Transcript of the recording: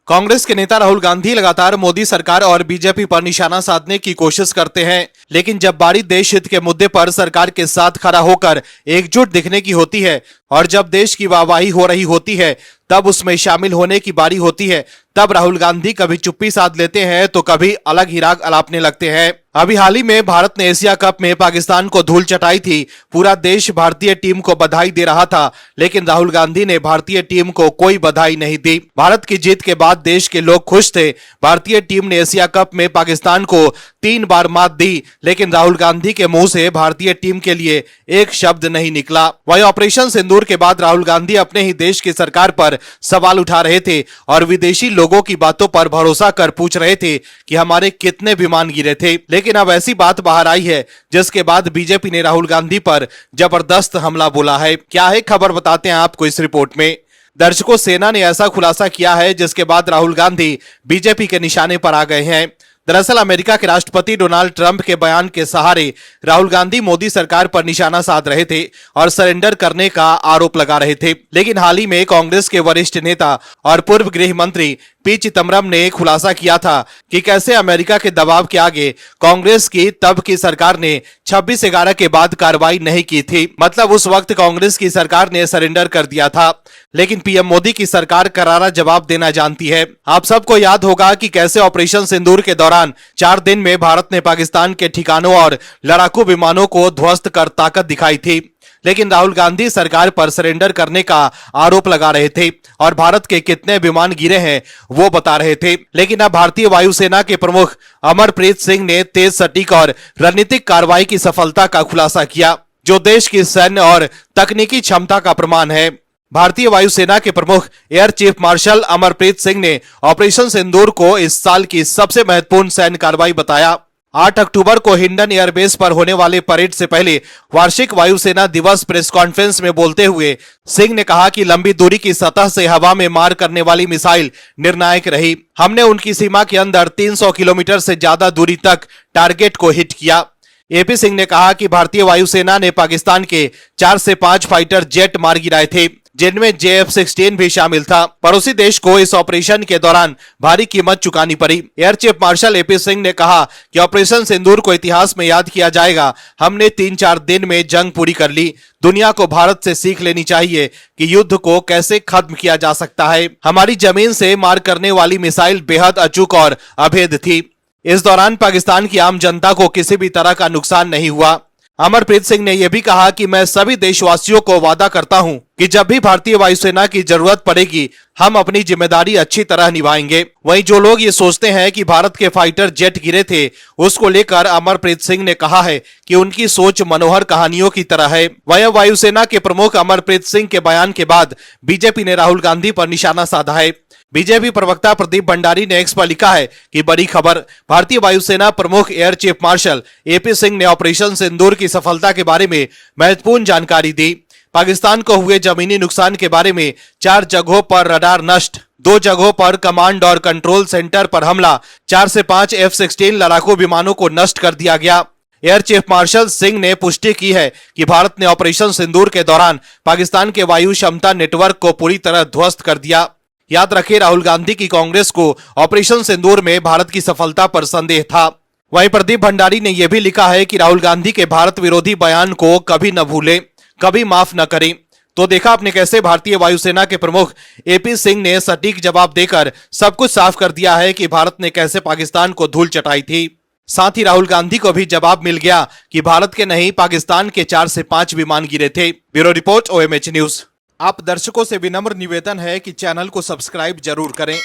कांग्रेस के नेता राहुल गांधी लगातार मोदी सरकार और बीजेपी पर निशाना साधने की कोशिश करते हैं, लेकिन जब बारी देश हित के मुद्दे पर सरकार के साथ खड़ा होकर एकजुट दिखने की होती है और जब देश की वाहवाही हो रही होती है, तब उसमें शामिल होने की बारी होती है, तब राहुल गांधी कभी चुप्पी साध लेते हैं तो कभी अलग ही राग अलापने लगते हैं। अभी हाल ही में भारत ने एशिया कप में पाकिस्तान को धूल चटाई थी। पूरा देश भारतीय टीम को बधाई दे रहा था, लेकिन राहुल गांधी ने भारतीय टीम को कोई बधाई नहीं दी। भारत की जीत के बाद देश के लोग खुश थे। भारतीय टीम ने एशिया कप में पाकिस्तान को 3 बार मात दी, लेकिन राहुल गांधी के मुंह से भारतीय टीम के लिए एक शब्द नहीं निकला। वहीं ऑपरेशन सिंदूर के बाद राहुल गांधी अपने ही देश की सरकार पर सवाल उठा रहे थे और विदेशी लोगों की बातों पर भरोसा कर पूछ रहे थे कि हमारे कितने विमान गिरे थे। लेकिन अब ऐसी बात बाहर आई है जिसके बाद बीजेपी ने राहुल गांधी पर जबरदस्त हमला बोला है। क्या है खबर, बताते हैं आपको इस रिपोर्ट में। दर्शकों, सेना ने ऐसा खुलासा किया है जिसके बाद राहुल गांधी बीजेपी के निशाने पर आ गए हैं। दरअसल अमेरिका के राष्ट्रपति डोनाल्ड ट्रंप के बयान के सहारे राहुल गांधी मोदी सरकार पर निशाना साध रहे थे और सरेंडर करने का आरोप लगा रहे थे। लेकिन हाल ही में कांग्रेस के वरिष्ठ नेता और पूर्व गृह मंत्री पी चिदम्बरम ने खुलासा किया था कि कैसे अमेरिका के दबाव के आगे कांग्रेस की तब की सरकार ने 26/11 के बाद कार्रवाई नहीं की थी। मतलब उस वक्त कांग्रेस की सरकार ने सरेंडर कर दिया था, लेकिन पीएम मोदी की सरकार करारा जवाब देना जानती है। आप सबको याद होगा कि कैसे ऑपरेशन सिंदूर के दौरान 4 दिन में भारत ने पाकिस्तान के ठिकानों और लड़ाकू विमानों को ध्वस्त कर ताकत दिखाई थी, लेकिन राहुल गांधी सरकार पर सरेंडर करने का आरोप लगा रहे थे और भारत के कितने विमान गिरे हैं वो बता रहे थे। लेकिन अब भारतीय वायुसेना के प्रमुख अमरप्रीत सिंह ने तेज, सटीक और रणनीतिक कार्रवाई की सफलता का खुलासा किया, जो देश की सैन्य और तकनीकी क्षमता का प्रमाण है। भारतीय वायुसेना के प्रमुख air chief marshal Amarpreet Singh ने ऑपरेशन सिंदूर को इस साल की सबसे महत्वपूर्ण सैन्य कार्रवाई बताया। 8 अक्टूबर को हिंडन एयरबेस पर होने वाले परेड से पहले वार्षिक वायुसेना दिवस प्रेस कॉन्फ्रेंस में बोलते हुए सिंह ने कहा कि लंबी दूरी की सतह से हवा में मार करने वाली मिसाइल निर्णायक रही। हमने उनकी सीमा के अंदर 300 किलोमीटर से ज्यादा दूरी तक टारगेट को हिट किया। एपी सिंह ने कहा कि भारतीय वायुसेना ने पाकिस्तान के 4 से 5 फाइटर जेट मार गिराए थे, जिनमें JF-16 भी शामिल था। पड़ोसी देश को इस ऑपरेशन के दौरान भारी कीमत चुकानी पड़ी। Air chief marshal AP Singh ने कहा कि ऑपरेशन सिंदूर को इतिहास में याद किया जाएगा। हमने 3-4 दिन में जंग पूरी कर ली। दुनिया को भारत से सीख लेनी चाहिए कि युद्ध को कैसे खत्म किया जा सकता है। हमारी जमीन से मार करने वाली मिसाइल बेहद अचूक और अभेद थी। इस दौरान पाकिस्तान की आम जनता को किसी भी तरह का नुकसान नहीं हुआ। अमरप्रीत सिंह ने यह भी कहा कि मैं सभी देशवासियों को वादा करता हूं कि जब भी भारतीय वायुसेना की जरूरत पड़ेगी, हम अपनी जिम्मेदारी अच्छी तरह निभाएंगे। वहीं जो लोग ये सोचते हैं कि भारत के फाइटर जेट गिरे थे, उसको लेकर अमरप्रीत सिंह ने कहा है कि उनकी सोच मनोहर कहानियों की तरह है। वहीं वायुसेना के प्रमुख अमरप्रीत सिंह के बयान के बाद बीजेपी ने राहुल गांधी पर निशाना साधा है। बीजेपी प्रवक्ता प्रदीप भंडारी ने एक्स पर लिखा है कि बड़ी खबर, भारतीय वायुसेना प्रमुख air chief marshal AP Singh ने ऑपरेशन सिंदूर की सफलता के बारे में महत्वपूर्ण जानकारी दी। पाकिस्तान को हुए जमीनी नुकसान के बारे में 4 जगहों पर रडार नष्ट, 2 जगहों पर कमांड और कंट्रोल सेंटर पर हमला, 4 से 5 F-16 लड़ाकू विमानों को नष्ट कर दिया गया। एयर चीफ मार्शल सिंह ने पुष्टि की है कि भारत ने ऑपरेशन सिंदूर के दौरान पाकिस्तान के वायु क्षमता नेटवर्क को पूरी तरह ध्वस्त कर दिया। याद रखें, राहुल गांधी की कांग्रेस को ऑपरेशन सिंदूर में भारत की सफलता पर संदेह था। वहीं प्रदीप भंडारी ने यह भी लिखा है कि राहुल गांधी के भारत विरोधी बयान को कभी न भूलें, कभी माफ न करें। तो देखा आपने कैसे भारतीय वायुसेना के प्रमुख एपी सिंह ने सटीक जवाब देकर सब कुछ साफ कर दिया है कि भारत ने कैसे पाकिस्तान को धूल चटाई थी। साथ ही राहुल गांधी को भी जवाब मिल गया कि भारत के नहीं, पाकिस्तान के 4 से 5 विमान गिरे थे। Bureau report, OMH news. आप दर्शकों से विनम्र निवेदन है कि चैनल को सब्सक्राइब जरूर करें